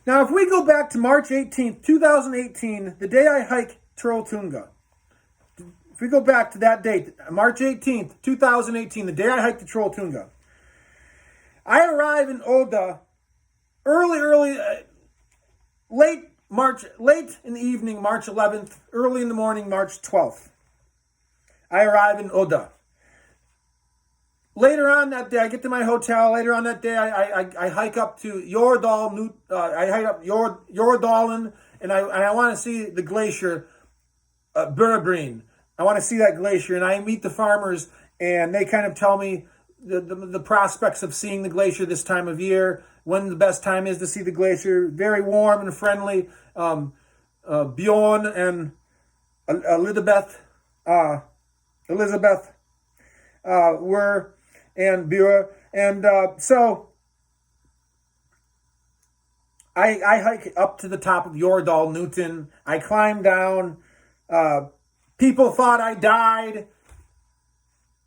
Now, if we go back to March 18th, 2018, the day I hike Trolltunga, if we go back to that date, March 18th, 2018, the day I hiked the Trolltunga, I arrive in Oda late in the evening, March 11th, early in the morning, March 12th. I arrive in Oda. Later on that day, I get to my hotel. Later on that day, I hike up to Jordal. I hike up Jordalen, and I want to see the glacier, Burbreen. I want to see that glacier, and I meet the farmers, and they kind of tell me the prospects of seeing the glacier this time of year, when the best time is to see the glacier. Very warm and friendly. Bjorn and Elizabeth were, and Björn, and so I hike up to the top of Jordal Newton. I climb down. People thought I died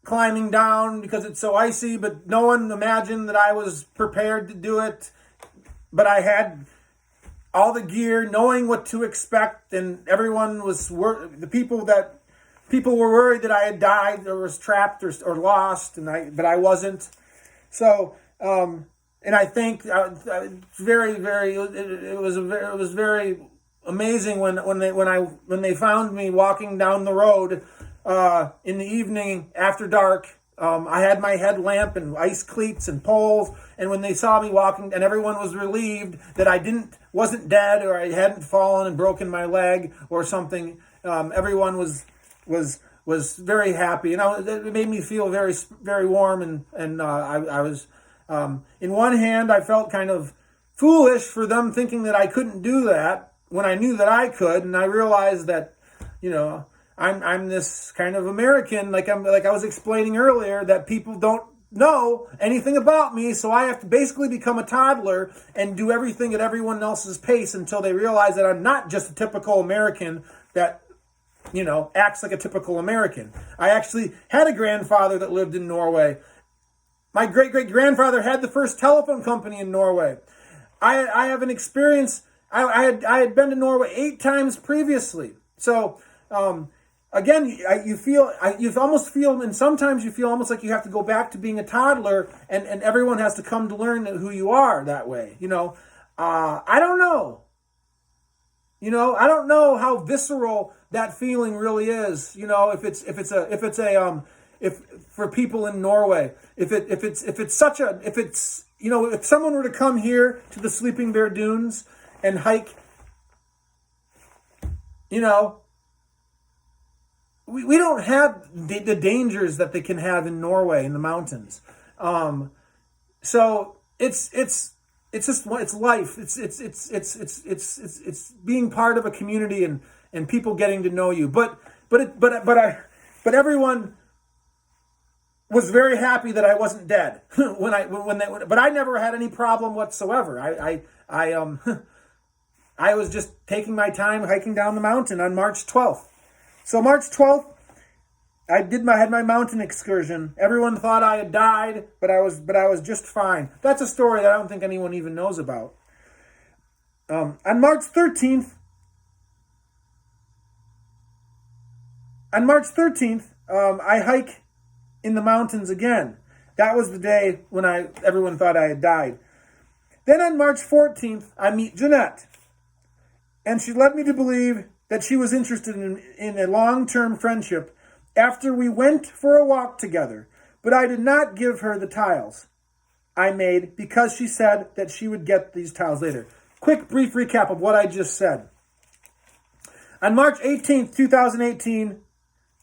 climbing down because it's so icy, but no one imagined that I was prepared to do it. But I had all the gear, knowing what to expect, and everyone was people were worried that I had died or was trapped or lost, but I wasn't. So, and I think it was very amazing when they found me walking down the road in the evening after dark. I had my headlamp and ice cleats and poles, and when they saw me walking, and everyone was relieved that I wasn't dead or I hadn't fallen and broken my leg or something. Everyone was very happy, and it made me feel very, very warm, and I was in one hand I felt kind of foolish for them thinking that I couldn't do that when I knew that I could, and I realized that I'm this kind of American, like I was explaining earlier, that people don't know anything about me, so I have to basically become a toddler and do everything at everyone else's pace until they realize that I'm not just a typical American that acts like a typical American. I actually had a grandfather that lived in Norway. My great-great-grandfather had the first telephone company in Norway. I have an experience. I had been to Norway 8 times previously. So, again, you almost feel, and sometimes you feel almost like you have to go back to being a toddler, and everyone has to come to learn who you are that way. I don't know. I don't know how visceral that feeling really is. If for people in Norway, if someone were to come here to the Sleeping Bear Dunes and hike, we don't have the dangers that they can have in Norway in the mountains. So it's life. It's being part of a community and people getting to know you. But everyone was very happy that I wasn't dead but I never had any problem whatsoever. I was just taking my time hiking down the mountain on March 12th. So March 12th, I had my mountain excursion. Everyone thought I had died, but I was just fine. That's a story that I don't think anyone even knows about. On March 13th, I hike in the mountains again. That was the day when everyone thought I had died. Then on March 14th, I meet Jeanett, and she led me to believe that she was interested in a long-term friendship after we went for a walk together, but I did not give her the tiles I made because she said that she would get these tiles later. Quick, brief recap of what I just said. On March 18th, 2018,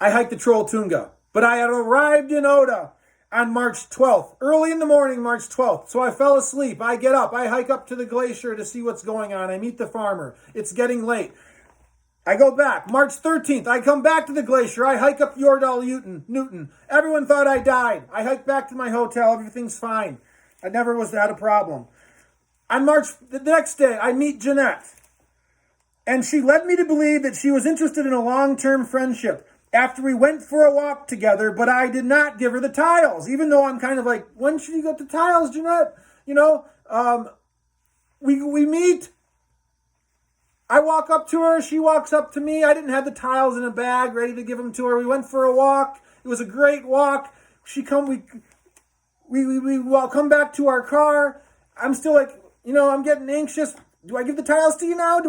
I hiked the Trolltunga, but I had arrived in Oda on March 12th, early in the morning, March 12th. So I fell asleep. I get up. I hike up to the glacier to see what's going on. I meet the farmer. It's getting late. I go back. March 13th, I come back to the glacier. I hike up Jordal Newton. Everyone thought I died. I hike back to my hotel. Everything's fine. I never had a problem. On the next day, I meet Jeanett. And she led me to believe that she was interested in a long-term friendship after we went for a walk together, but I did not give her the tiles, even though I'm kind of like, when should you get the tiles, Jeanett? We meet, I walk up to her. She walks up to me. I didn't have the tiles in a bag ready to give them to her. We went for a walk. It was a great walk. We all come back to our car. I'm still like, I'm getting anxious. Do I give the tiles to you now?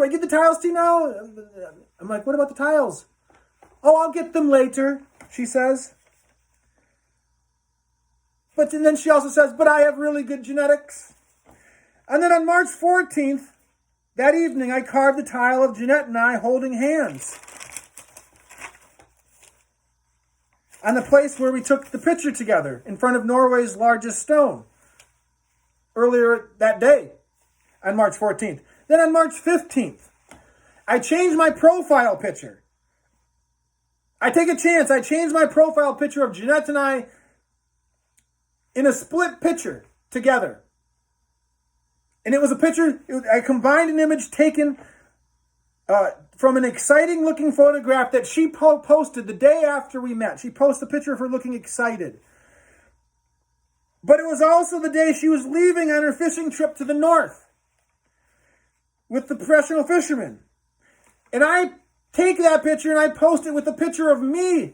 I'm like, what about the tiles? Oh, I'll get them later, she says. But then she also says, but I have really good genetics. And then on March 14th, that evening, I carved a tile of Jeanett and I holding hands on the place where we took the picture together in front of Norway's largest stone earlier that day on March 14th. Then on March 15th, I changed my profile picture. I take a chance. I changed my profile picture of Jeanett and I in a split picture together. And it was a picture, I combined an image taken from an exciting looking photograph that she posted the day after we met. She posted a picture of her looking excited. But it was also the day she was leaving on her fishing trip to the north with the professional fishermen. And I take that picture and I post it with a picture of me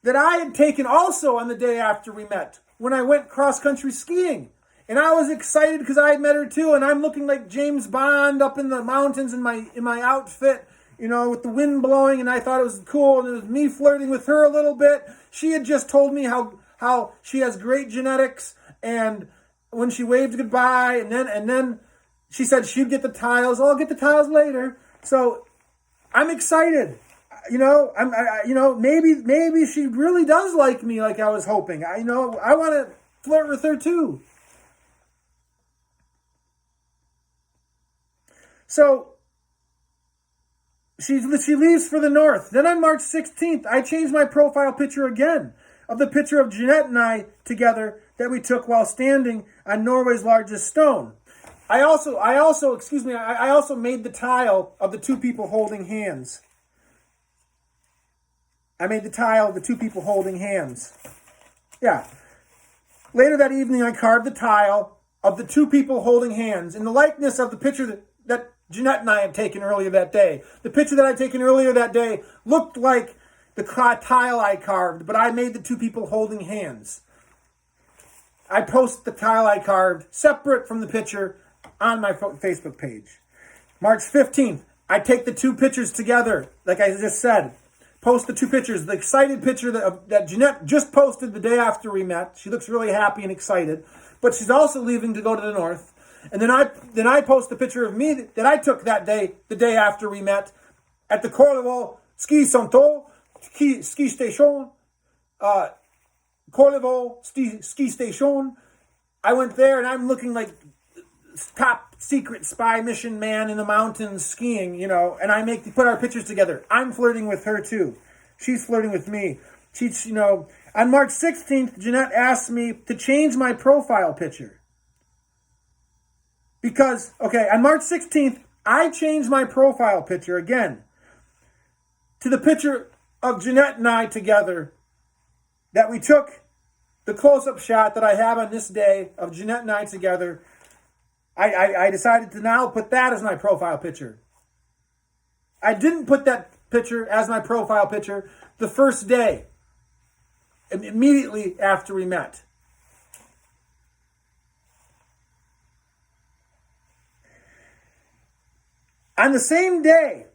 that I had taken also on the day after we met when I went cross-country skiing. And I was excited because I had met her too, and I'm looking like James Bond up in the mountains in my outfit, with the wind blowing, and I thought it was cool, and it was me flirting with her a little bit. She had just told me how she has great genetics, and when she waved goodbye, and then she said she'd get the tiles. Oh, I'll get the tiles later. So I'm excited. Maybe she really does like me like I was hoping. I want to flirt with her too. So she leaves for the north. Then on March 16th, I changed my profile picture again of the picture of Jeanett and I together that we took while standing on Norway's largest stone. I also made the tile of the two people holding hands. I made the tile of the two people holding hands. Yeah. Later that evening, I carved the tile of the two people holding hands in the likeness of the picture that Jeanett and I had taken earlier that day. The picture that I'd taken earlier that day looked like the tile I carved, but I made the two people holding hands. I post the tile I carved separate from the picture on my Facebook page. March 15th, I take the two pictures together, like I just said. Post the two pictures. The excited picture that Jeanett just posted the day after we met. She looks really happy and excited, but she's also leaving to go to the north. And then I post the picture of me that I took that day, the day after we met, at the Corlevo ski station. Corlevo ski station. I went there and I'm looking like top secret spy mission man in the mountains skiing, and I put our pictures together. I'm flirting with her too. She's flirting with me. On March 16th, Jeanett asked me to change my profile picture. Because, on March 16th, I changed my profile picture again to the picture of Jeanett and I together that we took, the close-up shot that I have on this day of Jeanett and I together. I decided to now put that as my profile picture. I didn't put that picture as my profile picture the first day, immediately after we met. On the same day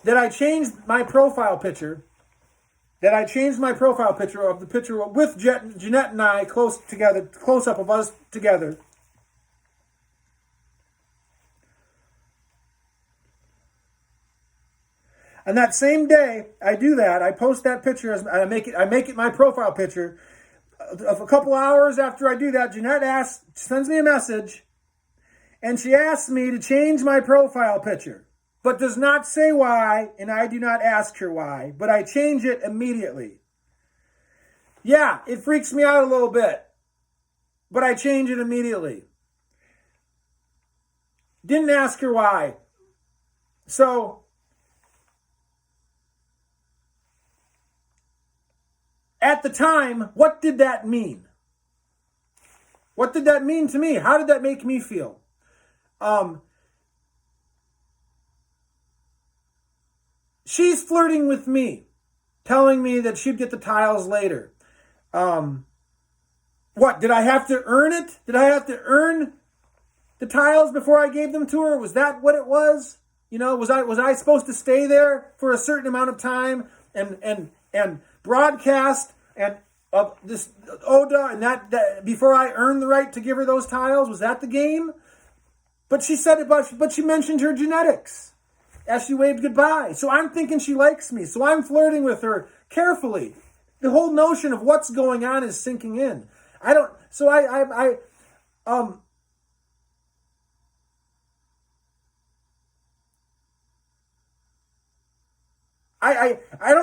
that I changed my profile picture, of the picture with Jeanett and I close up of us together, on that same day, I do that. I post that picture I make it my profile picture. A couple hours after I do that, Jeanett sends me a message. And she asked me to change my profile picture, but does not say why, and I do not ask her why, but I change it immediately. Yeah, it freaks me out a little bit, but I change it immediately. Didn't ask her why. So, at the time, what did that mean? What did that mean to me? How did that make me feel? she's flirting with me, telling me that she'd get the tiles later. What, did I have to earn it? Did I have to earn the tiles before I gave them to her? Was that what it was? Was I supposed to stay there for a certain amount of time and broadcast and of this Oda and that before I earned the right to give her those tiles? Was that the game? But she said it, but she mentioned her genetics as she waved goodbye. So I'm thinking she likes me. So I'm flirting with her carefully. The whole notion of what's going on is sinking in. I don't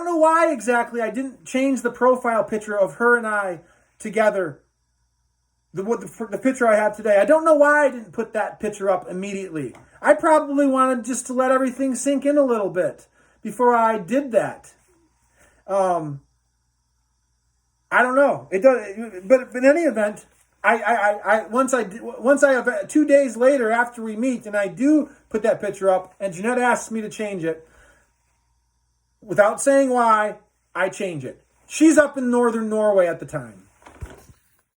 know why exactly I didn't change the profile picture of her and I together. The picture I have today. I don't know why I didn't put that picture up immediately. I probably wanted just to let everything sink in a little bit before I did that. I don't know. It does, but in any event, once I have 2 days later after we meet and I do put that picture up and Jeanett asks me to change it, without saying why, I change it. She's up in northern Norway at the time.